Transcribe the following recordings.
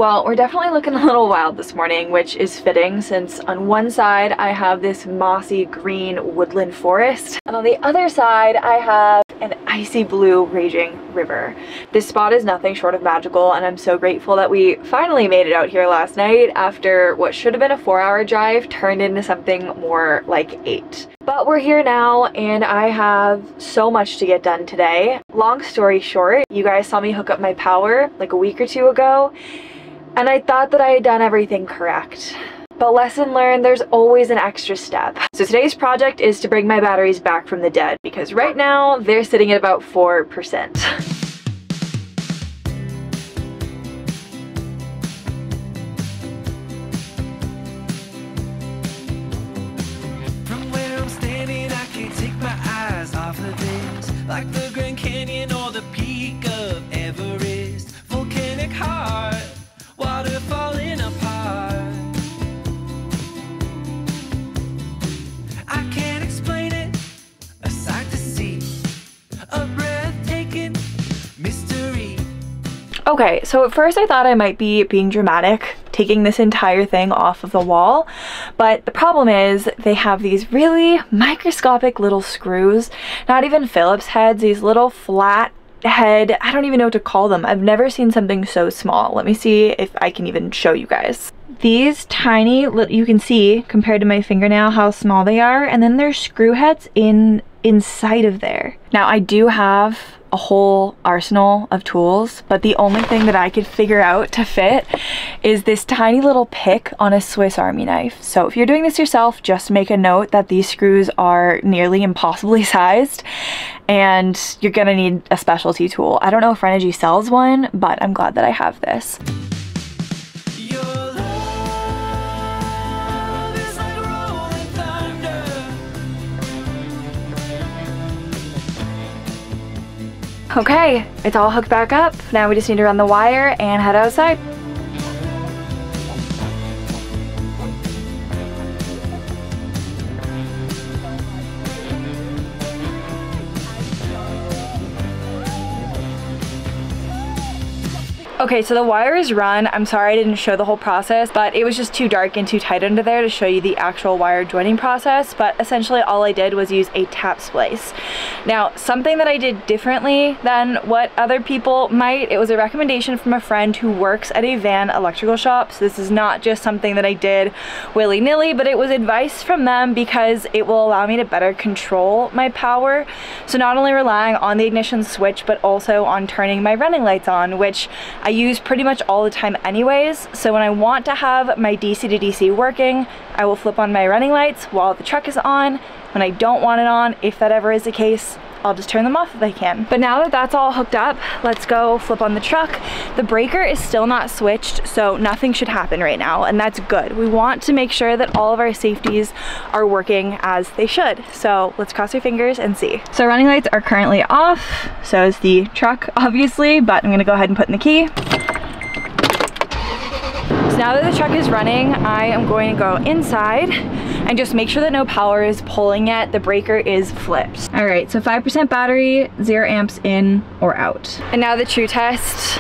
Well, we're definitely looking a little wild this morning, which is fitting since on one side I have this mossy green woodland forest, and on the other side I have an icy blue raging river. This spot is nothing short of magical, and I'm so grateful that we finally made it out here last night after what should have been a 4-hour drive turned into something more like 8. But we're here now and I have so much to get done today. Long story short, you guys saw me hook up my power like a week or two ago, and I thought that I had done everything correct. But lesson learned, there's always an extra step. So today's project is to bring my batteries back from the dead, because right now they're sitting at about 4%. From where I'm standing, I can't take my eyes off of this. Like the Grand Canyon or the peak of Everest. Volcanic heart, water falling apart. I can't explain it, a sight to see, a breathtaking mystery. Okay, so at first I thought I might be being dramatic, taking this entire thing off of the wall, but the problem is they have these really microscopic little screws, not even Phillips heads, these little flat head, I don't even know what to call them. I've never seen something so small. Let me see if I can even show you guys. These tiny, you can see compared to my fingernail how small they are, and then there's screw heads inside of there. Now I do have a whole arsenal of tools, but the only thing that I could figure out to fit is this tiny little pick on a Swiss Army knife. So if you're doing this yourself, just make a note that these screws are nearly impossibly sized and you're gonna need a specialty tool. I don't know if Renogy sells one, but I'm glad that I have this. Your love is like rolling thunder. Okay, it's all hooked back up. Now we just need to run the wire and head outside. Okay, so the wire is run. I'm sorry I didn't show the whole process, but it was just too dark and too tight under there to show you the actual wire joining process, but essentially all I did was use a tap splice. Now, something that I did differently than what other people might, it was a recommendation from a friend who works at a van electrical shop, so this is not just something that I did willy-nilly, but it was advice from them because it will allow me to better control my power. So not only relying on the ignition switch, but also on turning my running lights on, which I use pretty much all the time anyways. So when I want to have my DC to DC working, I will flip on my running lights while the truck is on. When I don't want it on, if that ever is the case, I'll just turn them off if I can. But now that that's all hooked up, let's go flip on the truck. The breaker is still not switched, so nothing should happen right now, and that's good. We want to make sure that all of our safeties are working as they should. So let's cross our fingers and see. So running lights are currently off, so is the truck obviously, but I'm gonna go ahead and put in the key. So now that the truck is running, I am going to go inside and just make sure that no power is pulling yet. The breaker is flipped. All right, so 5% battery, 0 amps in or out. And now the true test.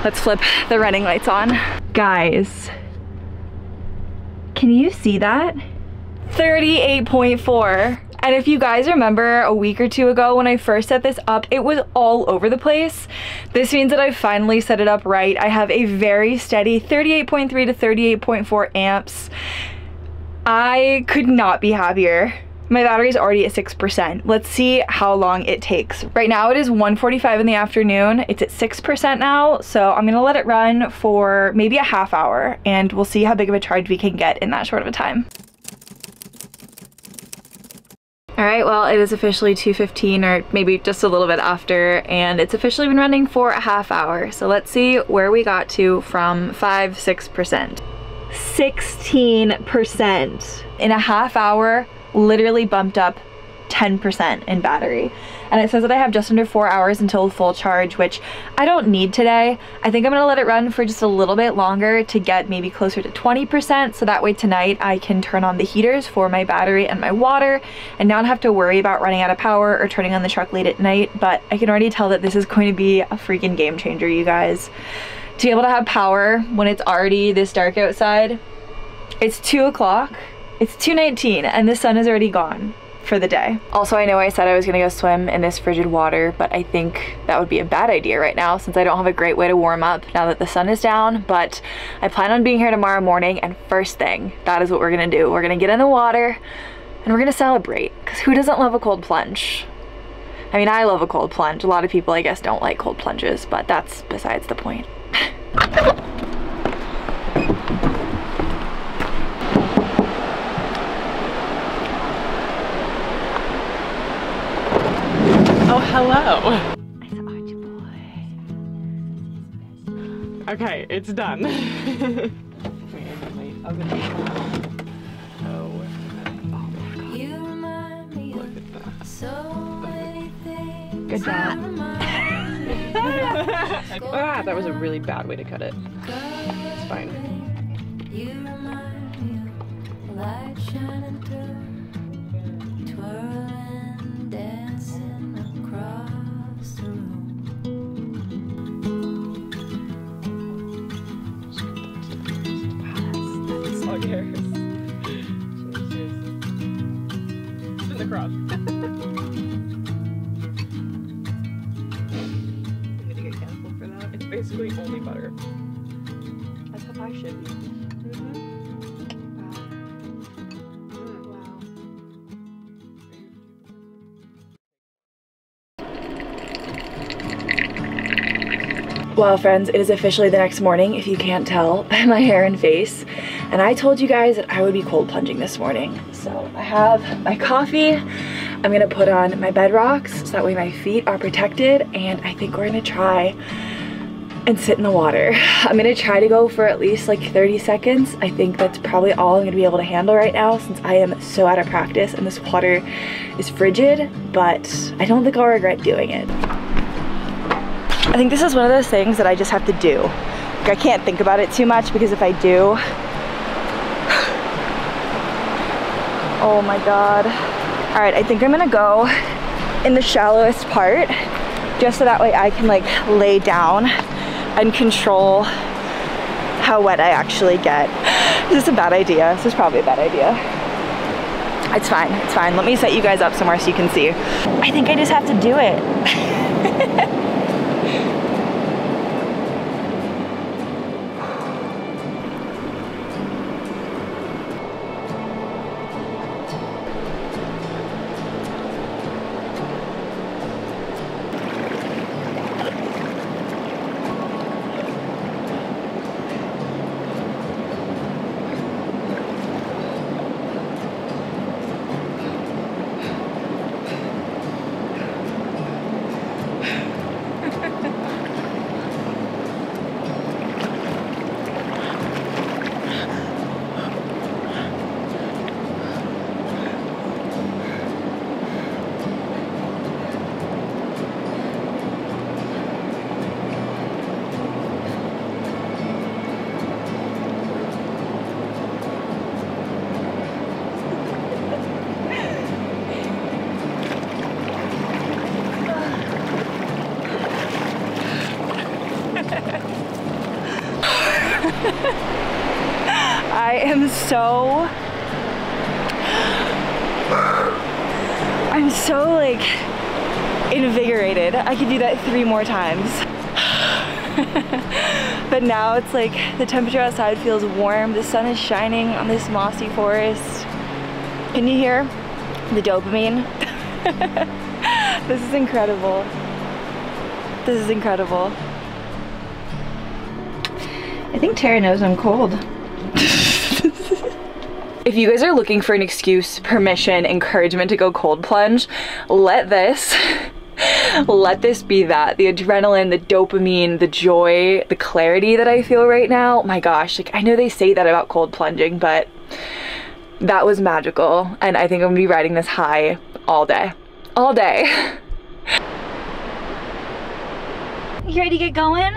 Let's flip the running lights on. Guys, can you see that? 38.4. And if you guys remember a week or two ago when I first set this up, it was all over the place. This means that I finally set it up right. I have a very steady 38.3 to 38.4 amps. I could not be happier. My battery is already at 6%. Let's see how long it takes. Right now it is 1:45 in the afternoon. It's at 6% now, so I'm gonna let it run for maybe a half hour and we'll see how big of a charge we can get in that short of a time. All right, well, it is officially 2:15 or maybe just a little bit after, and it's officially been running for a half hour. So let's see where we got to from 6%. 16%. In a half hour, literally bumped up 10% in battery. And it says that I have just under 4 hours until full charge, which I don't need today. I think I'm gonna let it run for just a little bit longer to get maybe closer to 20%, so that way tonight I can turn on the heaters for my battery and my water and not have to worry about running out of power or turning on the truck late at night. But I can already tell that this is going to be a freaking game changer, you guys. to be able to have power when it's already this dark outside. It's 2 o'clock, it's 2:19, and the sun is already gone for the day. Also, I know I said I was gonna go swim in this frigid water, but I think that would be a bad idea right now since I don't have a great way to warm up now that the sun is down, but I plan on being here tomorrow morning, and first thing, that is what we're gonna do. We're gonna get in the water and we're gonna celebrate, because who doesn't love a cold plunge? I mean, I love a cold plunge. A lot of people, I guess, don't like cold plunges, but that's besides the point. Oh, hello. I saw you, boy. Okay, it's done. Wait, I'll get this one. Oh my God. Look at that. Good job. Ah, that was a really bad way to cut it. It's fine. You remind me of light shining through, twirling, dancing across the room. That's all yours. Cheers. It's in the cross. I'm gonna get canceled for that. It's basically only butter. That's how I should be. Well, friends, it is officially the next morning, if you can't tell by my hair and face. And I told you guys that I would be cold plunging this morning. So I have my coffee. I'm gonna put on my bedrocks so that way my feet are protected. And I think we're gonna try and sit in the water. I'm gonna try to go for at least like 30 seconds. I think that's probably all I'm gonna be able to handle right now since I am so out of practice and this water is frigid, but I don't think I'll regret doing it. I think this is one of those things that I just have to do. Like, I can't think about it too much because if I do, oh my God. All right, I think I'm gonna go in the shallowest part just so that way I can like lay down and control how wet I actually get. Is this a bad idea? This is probably a bad idea. It's fine, it's fine. Let me set you guys up somewhere so you can see. I think I just have to do it. I'm so like invigorated. I could do that 3 more times. But now it's like the temperature outside feels warm. The sun is shining on this mossy forest. Can you hear the dopamine? This is incredible. This is incredible. I think Tara knows I'm cold. If you guys are looking for an excuse, permission, encouragement to go cold plunge, let this be that. The adrenaline, the dopamine, the joy, the clarity that I feel right now. My gosh, like I know they say that about cold plunging, but that was magical. And I think I'm gonna be riding this high all day. All day. You ready to get going?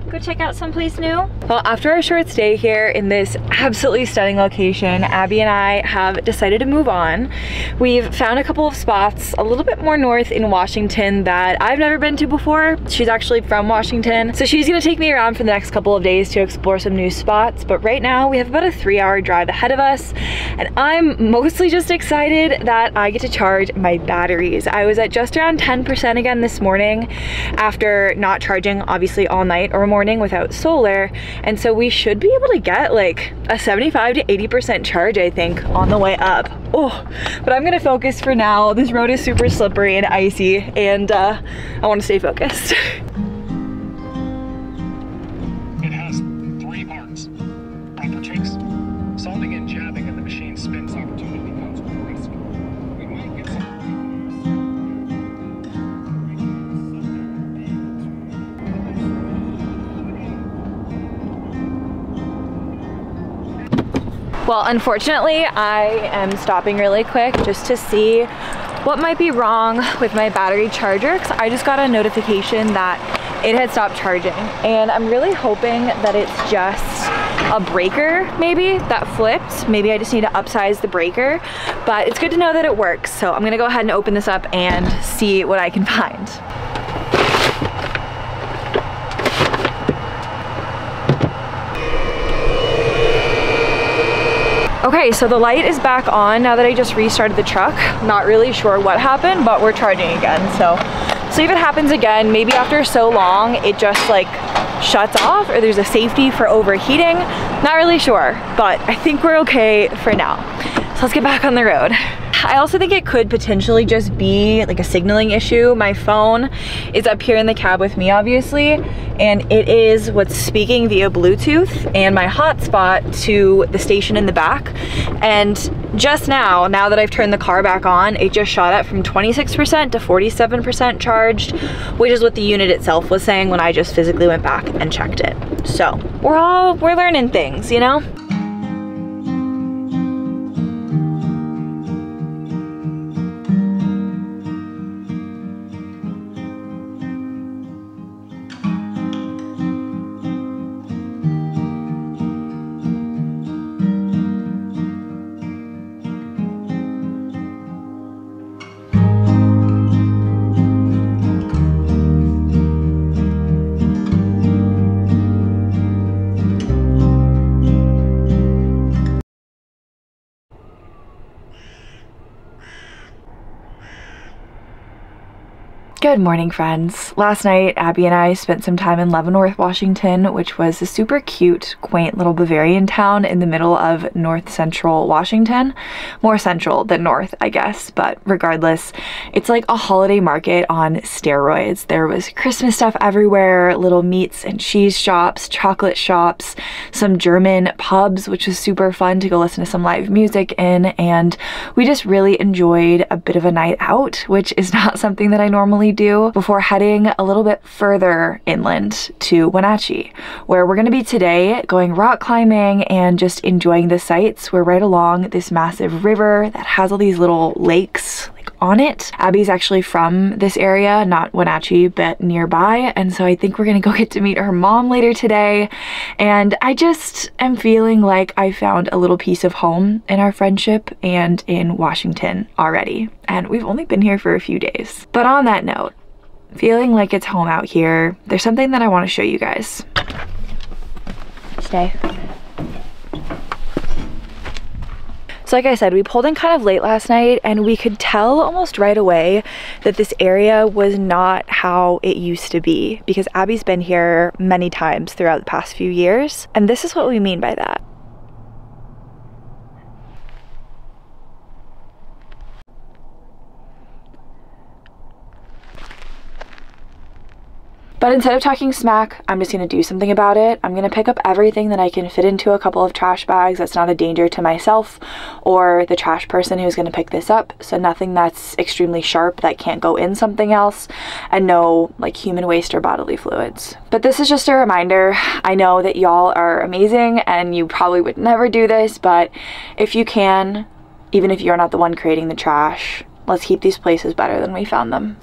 go check out someplace new? Well, after our short stay here in this absolutely stunning location, Abby and I have decided to move on. We've found a couple of spots a little bit more north in Washington that I've never been to before. She's actually from Washington, so she's gonna take me around for the next couple of days to explore some new spots. But right now we have about a 3-hour drive ahead of us, and I'm mostly just excited that I get to charge my batteries. I was at just around 10% again this morning after not charging obviously all night or morning without solar, and so we should be able to get like a 75 to 80% charge, I think, on the way up. Oh, but I'm gonna focus for now. This road is super slippery and icy, and I want to stay focused. It has 3 parts. Proper takes, salting and jabbing, and the machine spins. Opportunity comes with risk. We might get some. Well, unfortunately, I am stopping really quick just to see what might be wrong with my battery charger, because I just got a notification that it had stopped charging, and I'm really hoping that it's just a breaker maybe that flipped. Maybe I just need to upsize the breaker, but it's good to know that it works. So I'm gonna go ahead and open this up and see what I can find. Okay, so the light is back on now that I just restarted the truck. Not really sure what happened, but we're charging again. So if it happens again, maybe after so long, it just like shuts off, or there's a safety for overheating. Not really sure, but I think we're okay for now. So let's get back on the road. I also think it could potentially just be like a signaling issue. My phone is up here in the cab with me, obviously, and it is what's speaking via Bluetooth and my hotspot to the station in the back. And just now that I've turned the car back on, it just shot up from 26% to 47% charged, which is what the unit itself was saying when I just physically went back and checked it. So we're learning things, you know? Good morning, friends. Last night, Abby and I spent some time in Leavenworth, Washington, which was a super cute, quaint little Bavarian town in the middle of north central Washington. More central than north, I guess, but regardless, it's like a holiday market on steroids. There was Christmas stuff everywhere, little meats and cheese shops, chocolate shops, some German pubs, which was super fun to go listen to some live music in, and we just really enjoyed a bit of a night out, which is not something that I normally do, before heading a little bit further inland to Wenatchee, where we're going to be today, going rock climbing and just enjoying the sights. We're right along this massive river that has all these little lakes like on it. Abby's actually from this area, not Wenatchee, but nearby, and so I think we're gonna go get to meet her mom later today. And I just am feeling like I found a little piece of home in our friendship and in Washington already, and we've only been here for a few days. But on that note, feeling like it's home out here, there's something that I want to show you guys. Stay. So like I said, we pulled in kind of late last night, and we could tell almost right away that this area was not how it used to be, because Abby's been here many times throughout the past few years, and this is what we mean by that. But instead of talking smack, I'm just gonna do something about it. I'm gonna pick up everything that I can fit into a couple of trash bags that's not a danger to myself or the trash person who's gonna pick this up. So nothing that's extremely sharp that can't go in something else, and no like human waste or bodily fluids. But this is just a reminder. I know that y'all are amazing and you probably would never do this, but if you can, even if you're not the one creating the trash, let's keep these places better than we found them.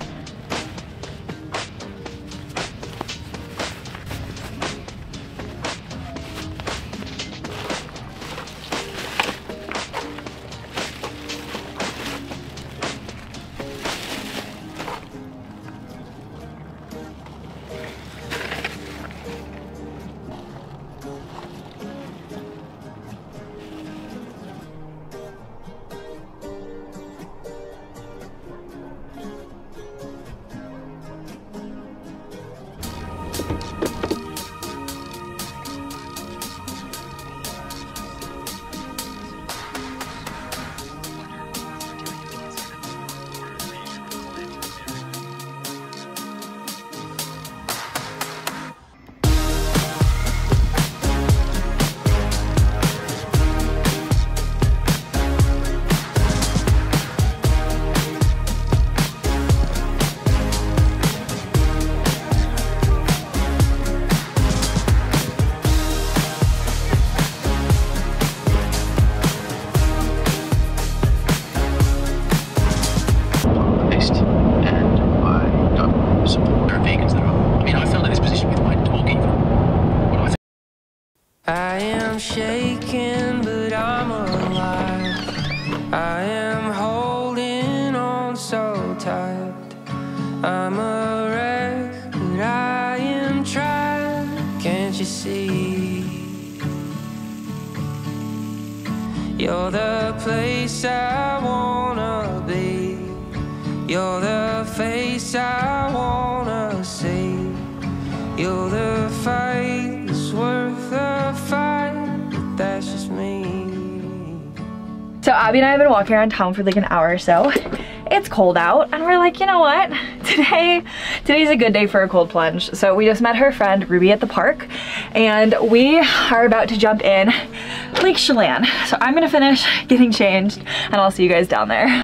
I'm a wreck, but I am trying. Can't you see? You're the place I wanna be. You're the face I wanna see. You're the fight that's worth the fight, but that's just me. So Abby and I have been walking around town for like an hour or so. It's cold out and we're like, you know what? Today's a good day for a cold plunge. So we just met her friend Ruby at the park and we are about to jump in Lake Chelan. So I'm gonna finish getting changed and I'll see you guys down there.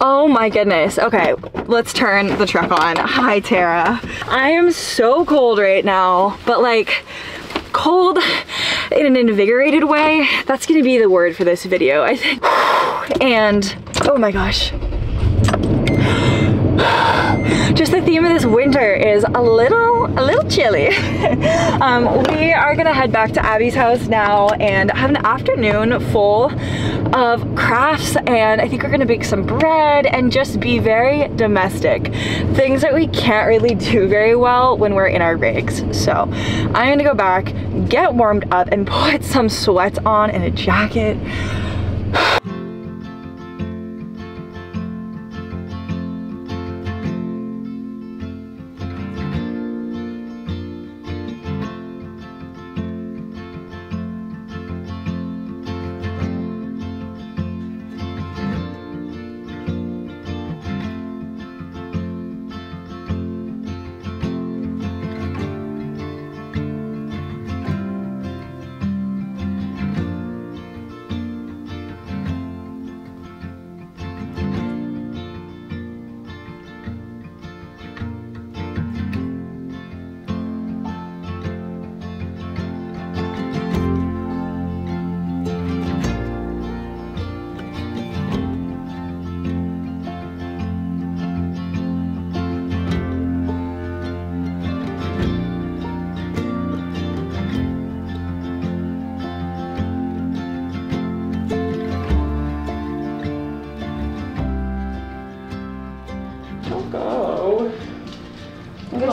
Oh my goodness. Okay, let's turn the truck on. Hi, Tara. I am so cold right now, but like cold in an invigorated way. That's gonna be the word for this video, I think. And oh my gosh. Just the theme of this winter is a little chilly. We are gonna head back to Abby's house now and have an afternoon full of crafts, and I think we're gonna bake some bread and just be very domestic. Things that we can't really do very well when we're in our rigs. So I'm gonna go back, get warmed up, and put some sweats on and a jacket.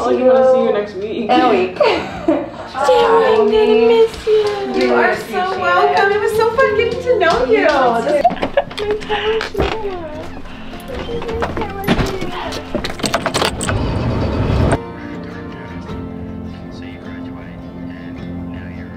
I'm gonna see you next week. In a week. I'm gonna miss you. You are so welcome. It was so fun getting to know you. So you graduate and now you're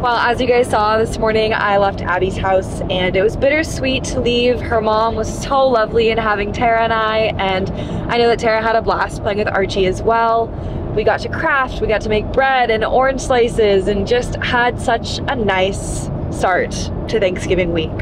Well, as you guys saw this morning, I left Abby's house and it was bittersweet to leave. Her mom was so lovely in having Tara and I know that Tara had a blast playing with Archie as well. We got to craft, we got to make bread and orange slices and just had such a nice start to Thanksgiving week,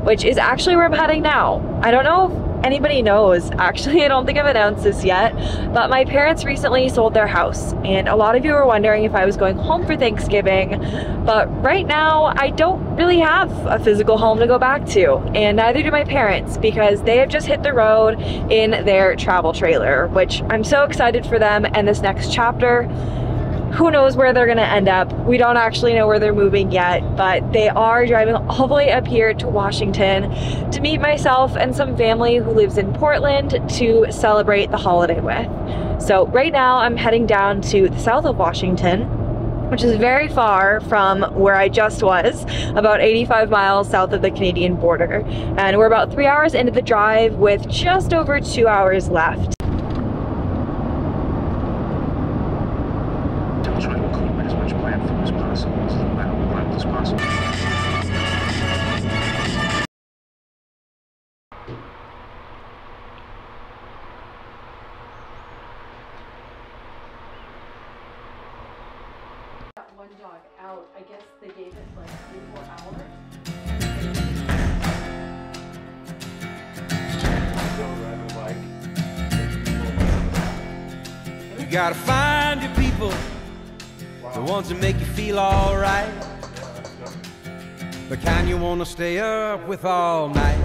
which is actually where I'm heading now. I don't know if anybody knows, actually. I don't think I've announced this yet, but my parents recently sold their house and a lot of you were wondering if I was going home for Thanksgiving, but right now I don't really have a physical home to go back to, and neither do my parents because they have just hit the road in their travel trailer, which I'm so excited for them and this next chapter. Who knows where they're gonna end up. We don't actually know where they're moving yet, but they are driving all the way up here to Washington to meet myself and some family who lives in Portland to celebrate the holiday with. So right now I'm heading down to the south of Washington, which is very far from where I just was, about 85 miles south of the Canadian border. And we're about 3 hours into the drive with just over 2 hours left. try to incorporate as much plant food as possible, as little plant as possible. the dog out. I guess they gave it like 3-4 hours. You gotta find your people, the ones that make you feel alright, the kind you wanna stay up with all night.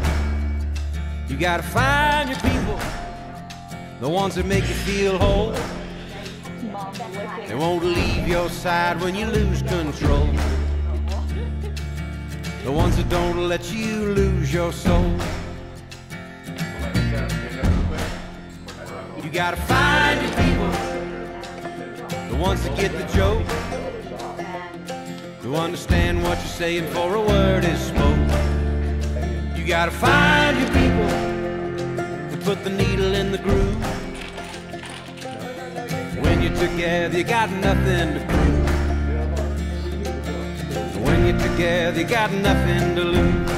You gotta find your people, the ones that make you feel whole. They won't leave your side when you lose control. The ones that don't let you lose your soul. You gotta find your people, the ones that get the joke, who understand what you're saying for a word is spoke. You gotta find your people to put the needle in the groove. When you're together, you got nothing to prove. When you're together, you got nothing to lose.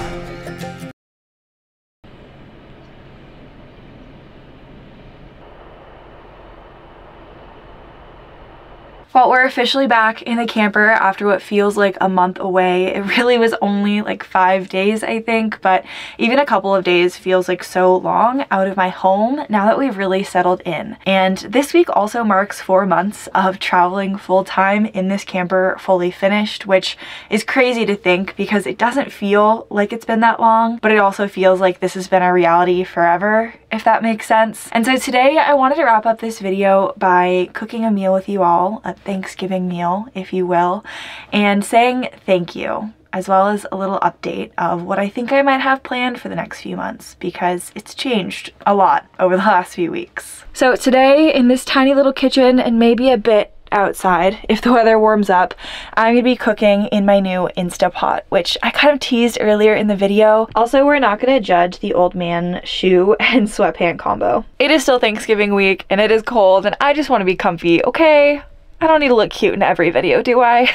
Well, we're officially back in the camper after what feels like a month away. It really was only like 5 days, I think, but even a couple of days feels like so long out of my home now that we've really settled in. And this week also marks 4 months of traveling full-time in this camper fully finished, which is crazy to think because it doesn't feel like it's been that long, but it also feels like this has been a reality forever, if that makes sense. And so today I wanted to wrap up this video by cooking a meal with you all, a Thanksgiving meal, if you will, and saying thank you, as well as a little update of what I think I might have planned for the next few months, because it's changed a lot over the last few weeks. So today in this tiny little kitchen, and maybe a bit outside if the weather warms up, I'm gonna be cooking in my new Instapot, which I kind of teased earlier in the video. Also, we're not gonna judge the old man shoe and sweatpant combo. It is still Thanksgiving week and it is cold and I just want to be comfy, okay? I don't need to look cute in every video, do I?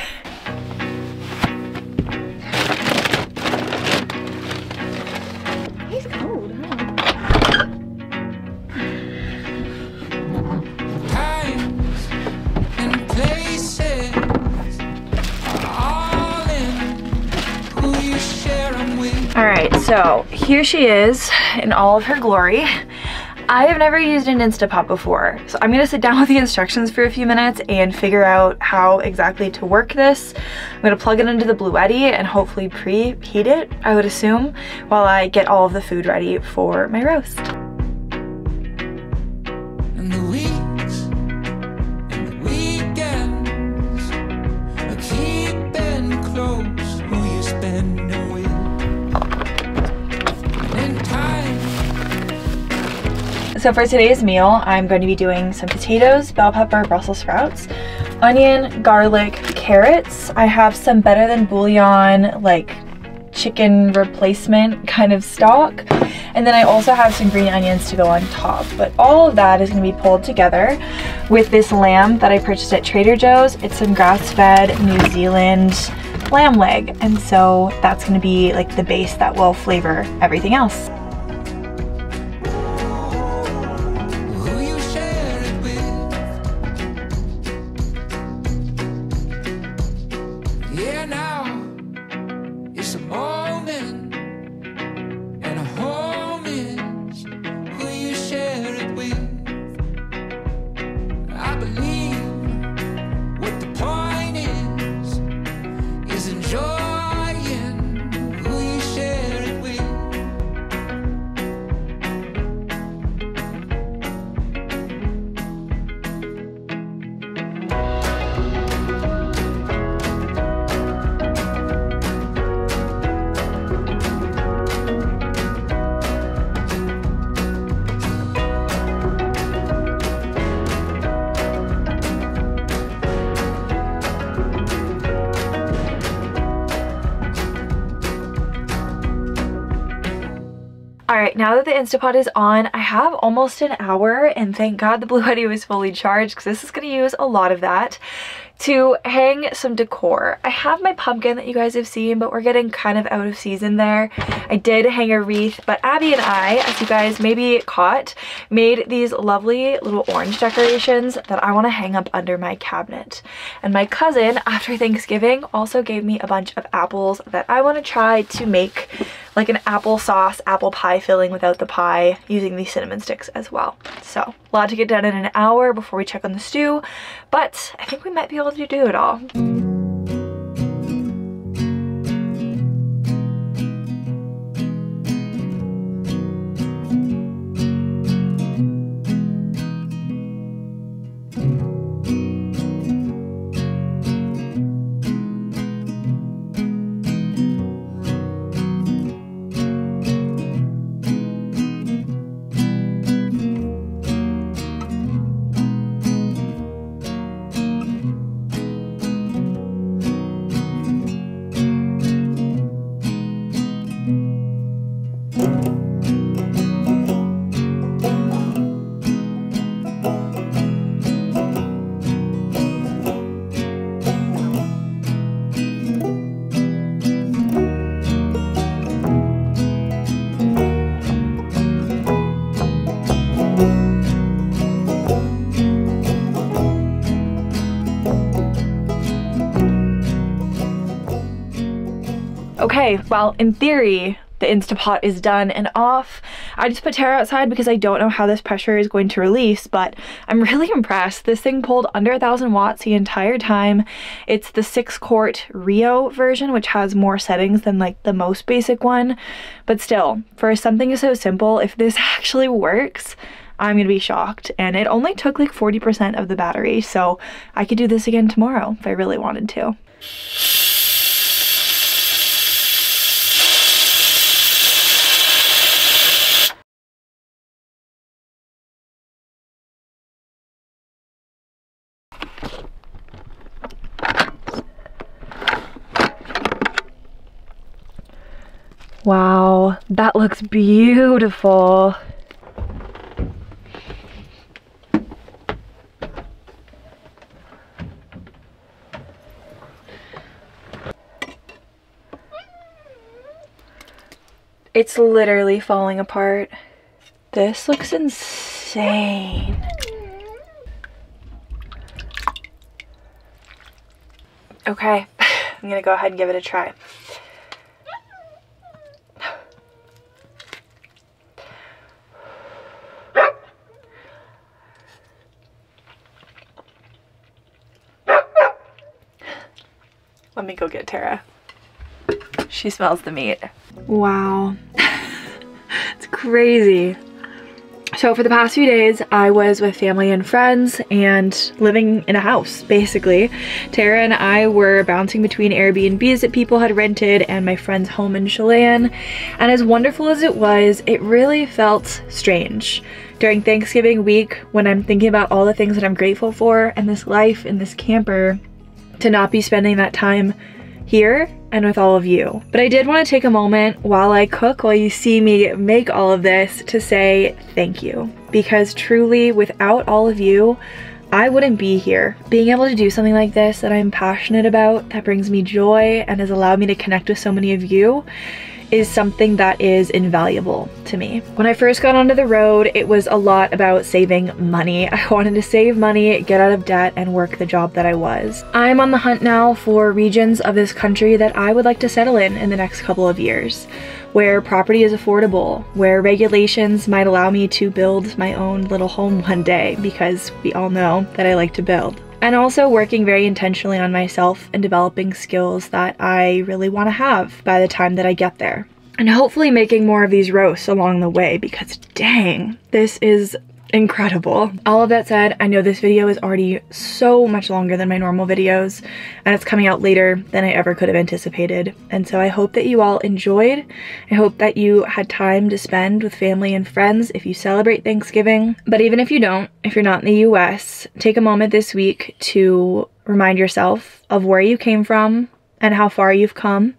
He's cold, huh? Times and places are all in who you share them with. Alright, so here she is in all of her glory. I have never used an Instapot before, so I'm gonna sit down with the instructions for a few minutes and figure out how exactly to work this. I'm gonna plug it into the Bluetti and hopefully preheat it, I would assume, while I get all of the food ready for my roast. And the weeks and the weekends are keeping close who you spend with. And in time. So for today's meal, I'm going to be doing some potatoes, bell pepper, Brussels sprouts, onion, garlic, carrots. I have some better than bouillon, like chicken replacement kind of stock. And then I also have some green onions to go on top. But all of that is going to be pulled together with this lamb that I purchased at Trader Joe's. It's some grass-fed New Zealand lamb leg. And so that's going to be like the base that will flavor everything else. Alright, now that the Instapot is on, I have almost an hour, and thank God the Bluetti was fully charged because this is going to use a lot of that. to hang some decor. I have my pumpkin that you guys have seen, but we're getting kind of out of season there. I did hang a wreath, but Abby and I, as you guys maybe caught, made these lovely little orange decorations that I want to hang up under my cabinet. And my cousin, after Thanksgiving, also gave me a bunch of apples that I want to try to make like an applesauce apple pie filling without the pie, using these cinnamon sticks as well. So a lot to get done in an hour before we check on the stew, but I think we might be able to do it all. Okay, well, in theory, the Instapot is done and off. I just put Tara outside because I don't know how this pressure is going to release, but I'm really impressed. This thing pulled under 1,000 watts the entire time. It's the 6-quart Rio version, which has more settings than like the most basic one. But still, for something so simple, if this actually works, I'm gonna be shocked. And it only took like 40% of the battery, so I could do this again tomorrow if I really wanted to. Wow, that looks beautiful. It's literally falling apart. This looks insane. Okay, I'm gonna go ahead and give it a try. Let me go get Tara. She smells the meat. Wow. It's crazy. So for the past few days, I was with family and friends and living in a house, basically. Tara and I were bouncing between Airbnbs that people had rented and my friend's home in Chelan. And as wonderful as it was, it really felt strange. During Thanksgiving week, when I'm thinking about all the things that I'm grateful for and this life in this camper, to not be spending that time here and with all of you. But I did want to take a moment while I cook, while you see me make all of this, to say thank you. Because truly, without all of you, I wouldn't be here. Being able to do something like this that I'm passionate about, that brings me joy and has allowed me to connect with so many of you, is something that is invaluable to me. When I first got onto the road, it was a lot about saving money. I wanted to save money, get out of debt, and work the job that I was. I'm on the hunt now for regions of this country that I would like to settle in the next couple of years, where property is affordable, where regulations might allow me to build my own little home one day, because we all know that I like to build. And also working very intentionally on myself and developing skills that I really want to have by the time that I get there. And hopefully making more of these roasts along the way, because dang, this is incredible. All of that said, I know this video is already so much longer than my normal videos, and it's coming out later than I ever could have anticipated. And so I hope that you all enjoyed. I hope that you had time to spend with family and friends if you celebrate Thanksgiving. But even if you don't, if you're not in the US, take a moment this week to remind yourself of where you came from and how far you've come,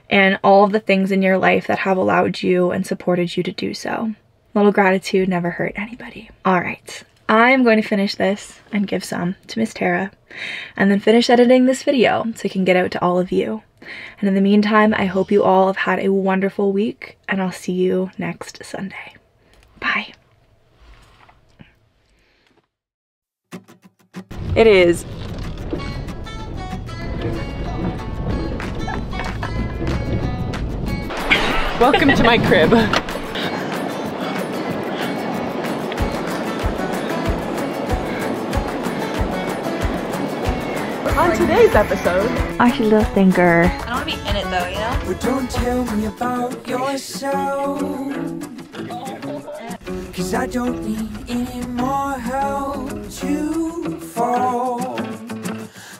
and all of the things in your life that have allowed you and supported you to do so. A little gratitude never hurt anybody. All right, I'm going to finish this and give some to Miss Tara and then finish editing this video so it can get out to all of you. And in the meantime, I hope you all have had a wonderful week, and I'll see you next Sunday. Bye. It is Welcome to my crib. On today's episode, actually a little thinker. I don't want to be in it though, you know? But don't tell me about yourself, 'cause I don't need any more help to fall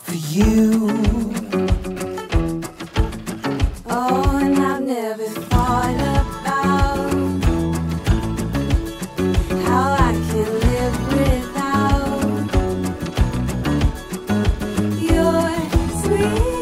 for you. Oh, and I've never thought about how I can live without your sweet